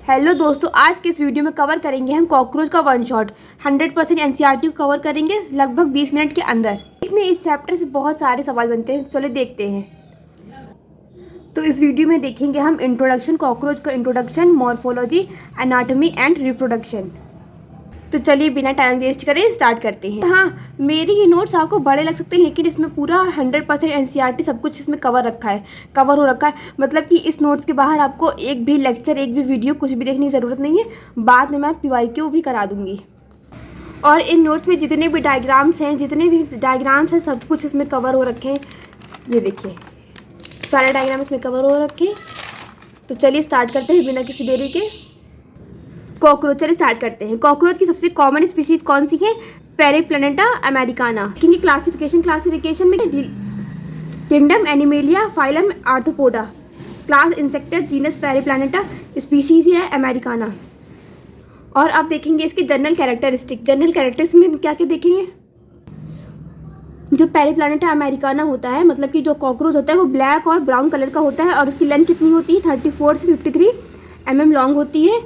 Hello दोस्तों, आज के इस वीडियो में कवर करेंगे हम कॉकरोच का वन शॉट 100% एनसीईआरटी को कवर करेंगे लगभग 20 मिनट के अंदर। में इस चैप्टर से बहुत सारे सवाल बनते हैं, चलो देखते हैं। तो इस वीडियो में देखेंगे हम इंट्रोडक्शन, कॉकरोच का introduction, morphology, anatomy and reproduction. तो चलिए बिना टाइम वेस्ट करें स्टार्ट करते हैं। हाँ, मेरे ये नोट्स आपको बड़े लग सकते हैं, लेकिन इसमें पूरा 100% एनसीईआरटी सब कुछ इसमें कवर हो रखा है। मतलब कि इस नोट्स के बाहर आपको एक भी लेक्चर, एक भी वीडियो, कुछ भी देखने की ज़रूरत नहीं है। बाद में मैं PYQ भी करा दूँगी। और इन नोट्स में जितने भी डायग्राम्स हैं सब कुछ इसमें कवर हो रखे हैं। ये देखिए, सारे डायग्राम इसमें कवर हो रखे हैं। तो चलिए स्टार्ट करते हैं बिना किसी देरी के। कॉकरोच, चलिए स्टार्ट करते हैं। कॉकरोच की सबसे कॉमन स्पीशीज कौन सी है? Periplaneta americana. क्योंकि क्लासिफिकेशन में kingdom animalia, phylum arthropoda, class insecta, genus periplaneta, species है अमेरिकाना। और अब देखेंगे इसकी जनरल कैरेक्टरिस्टिक्स में क्या क्या देखेंगे। जो पेरिप्लैनेटा अमेरिकाना होता है, मतलब कि जो कॉकरोच होता है वो ब्लैक और ब्राउन कलर का होता है और उसकी लेंथ कितनी होती है? 34 से 53 mm लॉन्ग होती है।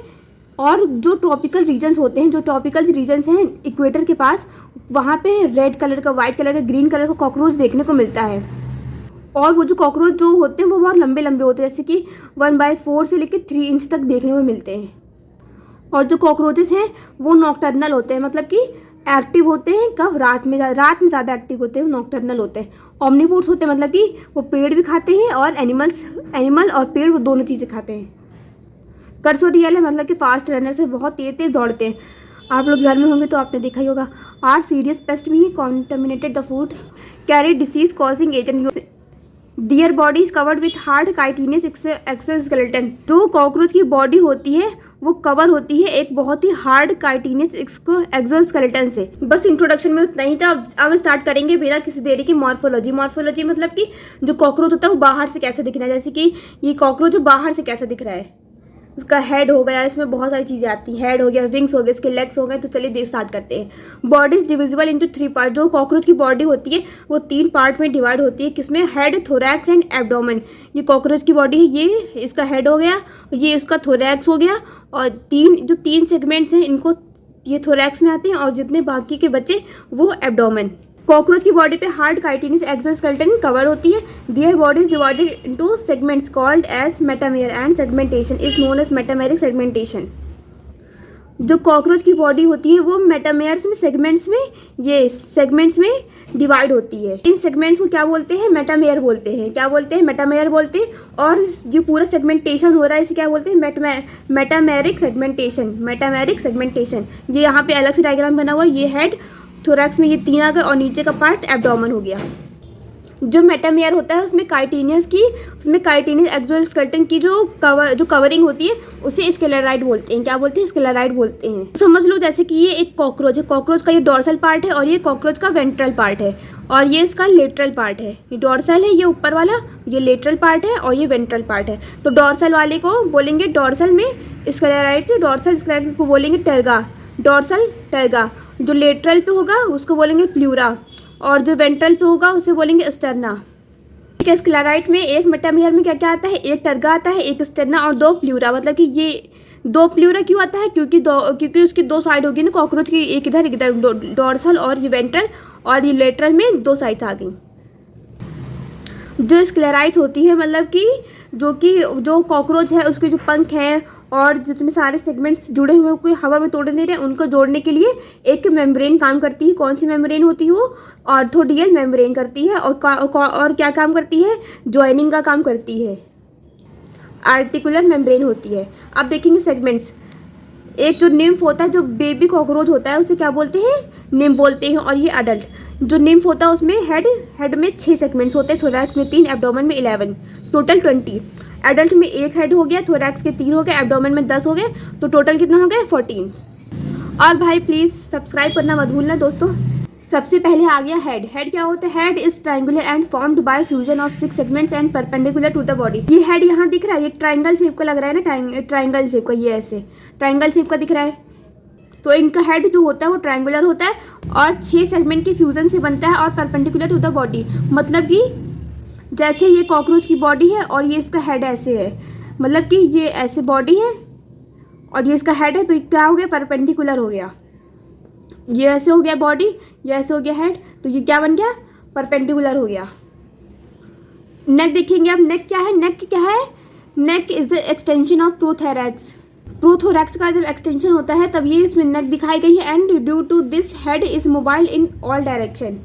और जो ट्रॉपिकल रीजन्स हैं इक्वेटर के पास, वहाँ पे रेड कलर का, वाइट कलर का, ग्रीन कलर का कॉकरोच देखने को मिलता है। और वो जो कॉकरोच जो होते हैं वो बहुत लंबे लंबे होते हैं, जैसे कि 1/4 से लेकर 3 इंच तक देखने को मिलते हैं। और जो कॉकरोचेस हैं वो नॉकटर्नल होते हैं, मतलब कि एक्टिव होते हैं कब? रात में ज़्यादा एक्टिव होते हैं, नॉकटर्नल होते हैं। ऑमनीवोर्स होते हैं, मतलब कि वो पेड़ भी खाते हैं और एनिमल और पेड़, वो दोनों चीज़ें खाते हैं। कर्सोडियल है, मतलब कि फास्ट रनर से बहुत तेज दौड़ते हैं। आप लोग घर में होंगे तो आपने देखा ही होगा। आर सीरियस पेस्ट भी contaminated the food, carry disease causing agent, their body is covered with hard chitinous exoskeleton. जो कॉकरोच की बॉडी होती है वो कवर होती है एक बहुत ही हार्ड काइटिनस एक्सोस्केलेटन से। बस इंट्रोडक्शन में उतना ही था। अब स्टार्ट करेंगे बिना किसी देरी की मॉर्फोलॉजी। मतलब कि जो कॉकरोच होता है वो बाहर से कैसे दिख रहा है, जैसे कि ये कॉकरोच बाहर से कैसा दिख रहा है। उसका हेड हो गया, इसमें बहुत सारी चीज़ें आती हैं। हेड हो गया, विंग्स हो गए, इसके लेग्स हो गए। तो चलिए स्टार्ट करते हैं। Body is divisible into 3 part. जो कॉकरोच की बॉडी होती है वो 3 पार्ट में डिवाइड होती है। किसमें? Head, thorax and abdomen. ये कॉकरोच की बॉडी है, ये इसका हेड हो गया, ये इसका थोरैक्स हो गया। और जो तीन सेगमेंट्स हैं इनको ये थोरैक्स में आते हैं और जितने बाकी के बचे वो एब्डोमेन। कॉकरोच की बॉडी पे हार्ड काइटिनस एक्सोस्केलेटन कवर होती है। Their body is divided into segments called as metamere and segmentation is known as metameric segmentation. जो कॉकरोच की बॉडी होती है वो मेटामेयर्स में, सेगमेंट्स में डिवाइड होती है। इन सेगमेंट्स को क्या बोलते हैं? मेटामेयर बोलते हैं। क्या बोलते हैं? मेटामेयर बोलते हैं। और जो पूरा सेगमेंटेशन हो रहा है इसे क्या बोलते हैं? Metameric segmentation. ये यहाँ पे अलग से डायग्राम बना हुआ है। ये हेड, थोरैक्स में ये 3 आ गए और नीचे का पार्ट एब्डोमेन हो गया। जो मेटामेयर होता है उसमें काइटिनस एक्सोस्केलेटन की जो कवरिंग होती है उसे स्क्लेराइड बोलते हैं। क्या बोलते हैं? स्क्लेराइड बोलते हैं। समझ लो जैसे कि ये एक कॉकरोच है। कॉकरोच का ये डॉर्सल पार्ट है और ये कॉकरोच का वेंट्रल पार्ट है और ये इसका लेटरल पार्ट है। ये डॉर्सल है, ये ऊपर वाला, ये लेटरल पार्ट है और ये वेंट्रल पार्ट है। तो डॉर्सल वाले को बोलेंगे डॉर्सल में स्क्लेराइड, डॉर्सल स्क्लेराइड को बोलेंगे टर्गा, डॉर्सल टर्गा। जो लेटरल पे होगा उसको बोलेंगे प्लूरा और जो वेंट्रल पे होगा उसे बोलेंगे स्टर्ना। ठीक है, स्क्लेराइड में एक मेटामेयर में क्या क्या आता है? एक टर्गा आता है, एक स्टर्ना और 2 प्लूरा। मतलब कि ये 2 प्लूरा क्यों आता है? क्योंकि उसकी 2 साइड होगी ना कॉकरोच की, एक इधर डॉर्सल और ये वेंट्रल, और ये लेटरल में 2 साइड आ गई। जो स्क्लेराइड्स होती है, मतलब कि जो कॉकरोच है उसके जो पंख हैं और जितने सारे सेगमेंट्स जुड़े हुए कोई हवा में तोड़ नहीं रहे, उनको जोड़ने के लिए एक मेम्ब्रेन काम करती है। कौन सी मेम्ब्रेन होती है? वो ऑर्थोडियल मेम्ब्रेन करती है। और क्या काम करती है? जॉइनिंग का काम करती है। आर्टिकुलर मेम्ब्रेन होती है। अब देखेंगे सेगमेंट्स। एक जो निम्फ होता है, जो बेबी कॉकरोच होता है उसे क्या बोलते हैं? निम्फ बोलते हैं। और ये अडल्ट जो निम्फ होता है उसमें हेड में 6 सेगमेंट्स होते हैं, थोरैक्स में 3, एब्डोमेन में 11, टोटल 20। एडल्ट में 1 हेड हो गया, थोरैक्स के 3 हो गए, एब्डोमेन में 10 हो गए, तो टोटल कितना हो गया? 14। और भाई प्लीज़ सब्सक्राइब करना मत भूलना दोस्तों। सबसे पहले आ गया हेड। हेड क्या होता है? Head is triangular and formed by fusion of 6 segments and perpendicular to the body. ये हेड यहाँ दिख रहा है, ये ट्राइंगल शेप का लग रहा है ना, ट्राइंगल शेप का, ये ऐसे ट्राइंगल शेप का दिख रहा है। तो इनका हेड जो होता है वो ट्राइंगुलर होता है और 6 सेगमेंट के फ्यूजन से बनता है और परपेंडिकुलर टू द बॉडी। मतलब कि जैसे ये कॉकरोच की बॉडी है और ये इसका हेड ऐसे है, मतलब कि ये ऐसे बॉडी है और ये इसका हेड है, तो ये क्या हो गया, परपेंडिकुलर हो गया। ये ऐसे हो गया बॉडी, ये ऐसे हो गया हेड, तो ये क्या बन गया, परपेंडिकुलर हो गया। नेक देखेंगे अब, नेक क्या है, नेक क्या है, neck is the extension of prothorax. Prothorax का जब एक्सटेंशन होता है तब ये इसमें नेक दिखाई गई है। And due to this head is mobile in all direction.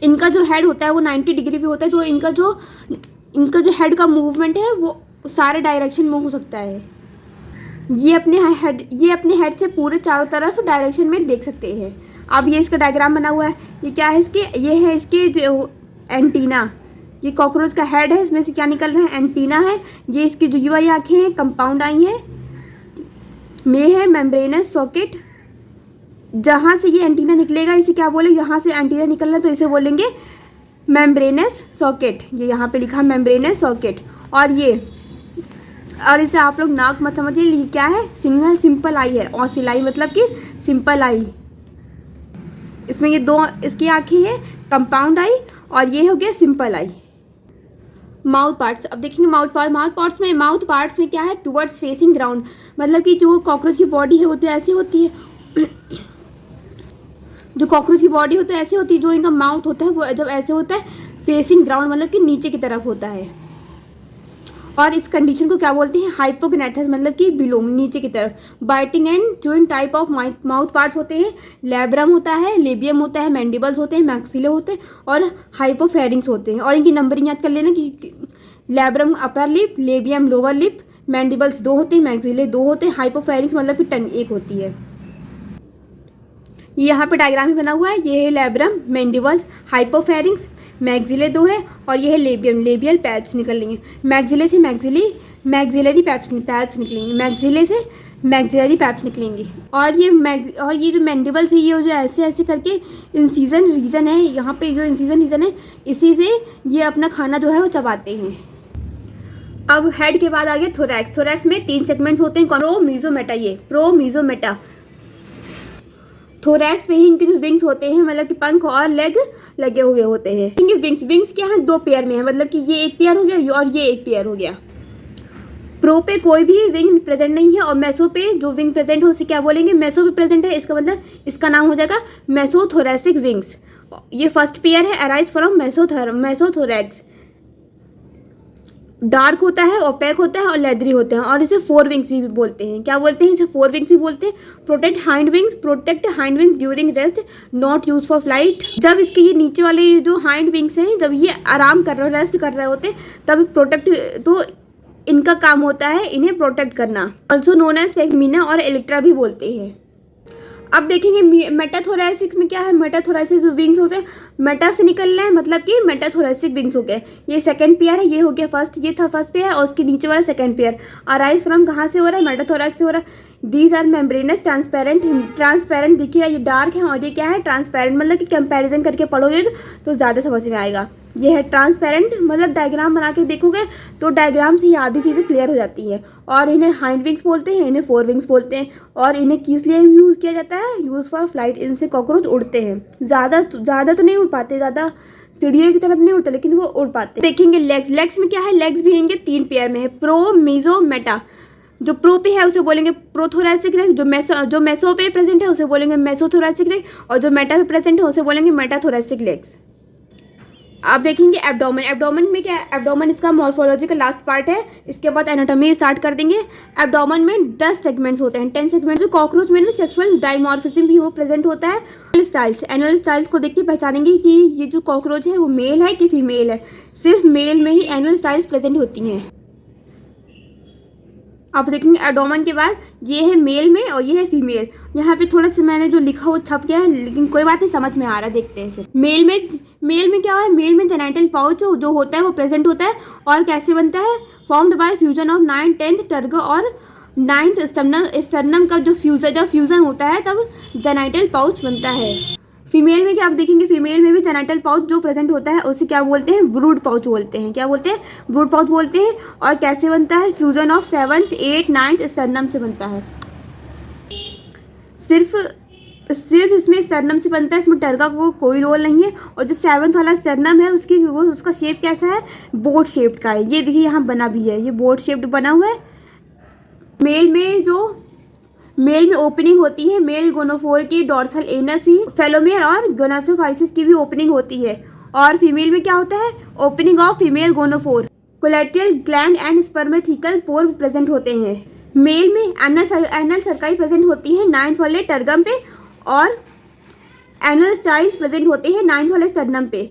इनका जो हेड होता है वो 90 डिग्री पे होता है, तो इनका जो हेड का मूवमेंट है वो सारे डायरेक्शन में हो सकता है। ये अपने हेड से पूरे चारों तरफ डायरेक्शन में देख सकते हैं। अब ये इसका डायग्राम बना हुआ है, ये क्या है इसके, ये है इसके जो एंटीना। ये कॉकरोच का हेड है, इसमें से क्या निकल रहा है, एंटीना है। ये इसकी जो वाली आँखें हैं, कंपाउंड आई हैं, में है मेम्ब्रेनस सॉकेट। जहाँ से ये एंटीना निकलेगा इसे क्या बोले, यहाँ से एंटीना निकल रहा है तो इसे बोलेंगे मेम्ब्रेनस सॉकेट। ये यहाँ पे लिखा मेम्ब्रेनस सॉकेट। और इसे आप लोग नाक मत समझिए, ये क्या है, सिंपल आई है, ऑसिलाई मतलब कि सिंपल आई। इसमें ये दो इसकी आँखें हैं, कंपाउंड आई, और ये हो गया सिंपल आई। माउथ पार्ट्स, अब देखेंगे माउथ पार्ट्स में क्या है, टुवर्ड्स फेसिंग ग्राउंड, मतलब कि जो कॉकरोच की बॉडी है वो तो ऐसी होती है जो कॉकरोच की बॉडी होती है ऐसे होती है, जो इनका माउथ होता है वो जब ऐसे होता है फेसिंग ग्राउंड, मतलब कि नीचे की तरफ होता है। और इस कंडीशन को क्या बोलते हैं, हाइपोग्नेथस, मतलब कि बिलो, नीचे की तरफ। Biting and chewing type of mouth parts होते हैं, लैब्रम होता है, लेबियम होता है, मैंडिबल्स होते हैं, मैक्सिले होते हैं, और हाइपोफेरिंग्स होते हैं। और इनकी नंबरिंग याद कर लेना कि labrum upper lip, labium lower lip, mandibles 2 होते हैं, मैक्सिले 2 होते हैं, हाइपोफेरिंग्स मतलब कि टंग 1 होती है। ये यहाँ पे डायग्राम ही बना हुआ है, ये है लैब्रम, मैंडिबल्स, हाइपोफेरिंग्स, मैक्सिले 2 है, और ये है लेबियम, लेबियल पैप्स निकलेंगे। मैक्सिले से मैक्सिलरी पैप्स निकलेंगे, मैक्सिले से मैक्सिलरी पैप्स निकलेंगे। और ये जो मैंडिबल्स है, ये जो ऐसे ऐसे करके इंसीजन रीजन है, यहाँ पे जो इंसीजन रीजन है, इसी से ये अपना खाना जो है वो चबाते हैं। अब हेड के बाद आ गया थोरैक्स। थोरैक्स में 3 सेगमेंट्स होते हैं, प्रो मीजोमेटा। ये प्रो मीजोमेटा थोरैक्स में ही इनके जो विंग्स होते हैं, मतलब कि पंख और लेग लगे हुए होते हैं। इनके विंग्स क्या है, 2 पेयर में है, मतलब कि ये एक पेयर हो गया और ये एक पेयर हो गया। प्रो पे कोई भी विंग प्रेजेंट नहीं है, और मेसो पे जो विंग प्रेजेंट हो उसे क्या बोलेंगे, मेसो पे प्रेजेंट है, इसका मतलब इसका नाम हो जाएगा मेसोथोरैसिक विंग्स। ये फर्स्ट पेयर है, अराइज फ्रॉम मेसोथोरैक्स। डार्क होता है, ओपेक होता है और लेदरी होते हैं, और इसे 4 विंग्स भी बोलते हैं। क्या बोलते हैं इसे, 4 विंग्स भी बोलते हैं। Protect hind wings during rest, not use for flight. जब इसके ये नीचे वाले जो हाइंड विंग्स हैं, जब ये आराम कर रहे, रेस्ट कर रहे होते तब प्रोटेक्ट, तो इनका काम होता है इन्हें प्रोटेक्ट करना। ऑल्सो नोन एज टेगमीना और इलेक्ट्रा भी बोलते हैं। अब देखेंगे मेटाथोरैसिक में क्या है, मेटाथोरैसिक जो विंग्स होते हैं, मेटा से निकल रहे हैं, मतलब कि मेटाथोरैसिक विंग्स हो गए। ये सेकंड पेयर है, ये हो गया फर्स्ट, ये था फर्स्ट पेयर, और उसके नीचे वाला सेकंड पेयर। अराइज फ्रॉम कहाँ से हो रहा है, मेटाथोरैक्स से हो रहा है। दीज आर मेम्ब्रेनस, ट्रांसपेरेंट दिख रहा है, ये डार्क है, और ये क्या है, ट्रांसपेरेंट, मतलब कि कंपैरिजन करके पढ़ोगे तो ज़्यादा समझ में आएगा। ये है ट्रांसपेरेंट, मतलब डायग्राम बना के देखोगे तो डायग्राम से ही आधी चीज़ें क्लियर हो जाती है। और इन्हें हाइंड विंग्स बोलते हैं, इन्हें 4 विंग्स बोलते हैं। और इन्हें किस लिए यूज़ किया जाता है, यूज़ फॉर फ्लाइट। इनसे कॉकरोच उड़ते हैं, ज़्यादा तो नहीं उड़ पाते, ज़्यादा चिड़िया की तरह नहीं उड़ते, लेकिन वो उड़ पाते। देखेंगे लेग्स में क्या है, लेग्स भी इनके 3 पेयर में है, प्रो मीजो मेटा। जो प्रो पे है उसे बोलेंगे प्रोथोरैसिक लेग, जो मेसो पे प्रेजेंट है उसे बोलेंगे मेसोथोरैसिक लेग, और जो मेटा पे प्रेजेंट है उसे बोलेंगे मेटाथोरैसिक लेग्स। आप देखेंगे एब्डोमेन में क्या है, एब्डोमेन इसका मॉर्फोलॉजी का लास्ट पार्ट है। इसके बाद एनाटॉमी स्टार्ट कर देंगे। एब्डोमेन में 10 सेगमेंट्स होते हैं, 10 सेगमेंट्स। जो कॉकरोच में ना सेक्सुअल डाइमॉर्फिज्म भी वो प्रेजेंट होता है। एनुअल स्टाइल्स को देख के पहचानेंगे कि ये जो कॉकरोच है वो मेल है कि फीमेल है। सिर्फ मेल में ही एनुअल स्टाइल्स प्रेजेंट होती हैं। आप देखेंगे एब्डोमेन के बाद ये है मेल में और ये है फीमेल। यहाँ पे थोड़ा सा मैंने जो लिखा वो छप गया है, लेकिन कोई बात नहीं, समझ में आ रहा है, देखते हैं फिर। मेल में क्या है, मेल में जेनिटल पाउच जो होता है वो प्रेजेंट होता है। और कैसे बनता है, formed by fusion of 9th 10th टर्ग और 9th स्टर्नम का जो फ्यूजन होता है तब जेनिटल पाउच बनता है। फीमेल में क्या आप देखेंगे, फीमेल में भी जेनिटल पाउच जो प्रेजेंट होता है उसे क्या बोलते हैं, ब्रूड पाउच बोलते हैं। क्या बोलते हैं, ब्रूड पाउच बोलते हैं। और कैसे बनता है, fusion of 7th 8th 9th sternum से बनता है। सिर्फ इसमें स्टर्नम से बनता है, इसमें टर्गा को कोई रोल नहीं है। और जो 7th वाला स्टर्नम है उसका शेप कैसा है, बोट शेप्ड का है। ये देखिए यहाँ बना भी है, ये बोट शेप्ड बना हुआ है। मेल में ओपनिंग होती है मेल गोनोफोर की डॉर्सल एनस भी, फेलोमियर और गोनासोफाइसिस की भी ओपनिंग होती है। और फीमेल में क्या होता है, opening of female gonophore, collateral gland and spermathecal pore present होते हैं। मेल में एनल सर्काई प्रेजेंट होती है 9th वाले टर्गम पे, और एनल स्टाइल्स प्रेजेंट होते हैं 9th वाले स्टर्नम पे।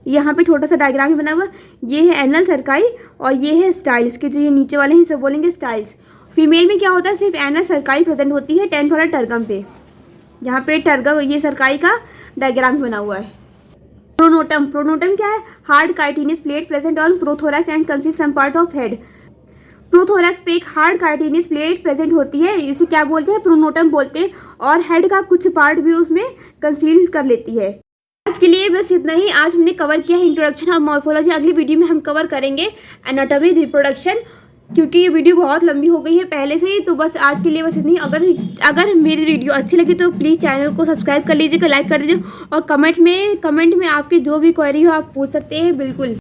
यहाँ पे छोटा सा डायग्राम ही बना हुआ, ये है एनल सर्काई और ये है स्टाइल्स के, जो ये नीचे वाले हैं सब बोलेंगे स्टाइल्स। फीमेल में क्या होता है, सिर्फ एनल सर्काई प्रेजेंट होती है 10th वाला टर्गम पे। यहाँ पे टर्गम, ये सर्काई का डायग्राम बना हुआ है। प्रोनोटम क्या है, hard chitinous plate present on prothorax and conceal some part of head. Prothorax पे एक हार्ड काइटिनस प्लेट प्रेजेंट होती है, इसे क्या बोलते हैं, प्रोनोटम बोलते हैं, और हेड का कुछ पार्ट भी उसमें कंसील कर लेती है। आज के लिए बस इतना ही। आज हमने कवर किया है इंट्रोडक्शन और मॉर्फोलॉजी। अगली वीडियो में हम कवर करेंगे एनाटॉमी रिप्रोडक्शन, क्योंकि ये वीडियो बहुत लंबी हो गई है पहले से ही। तो बस आज के लिए बस इतनी। अगर मेरी वीडियो अच्छी लगी तो प्लीज़ चैनल को सब्सक्राइब कर लीजिएगा, लाइक कर दीजिए, और कमेंट में आपकी जो भी क्वेरी हो आप पूछ सकते हैं बिल्कुल।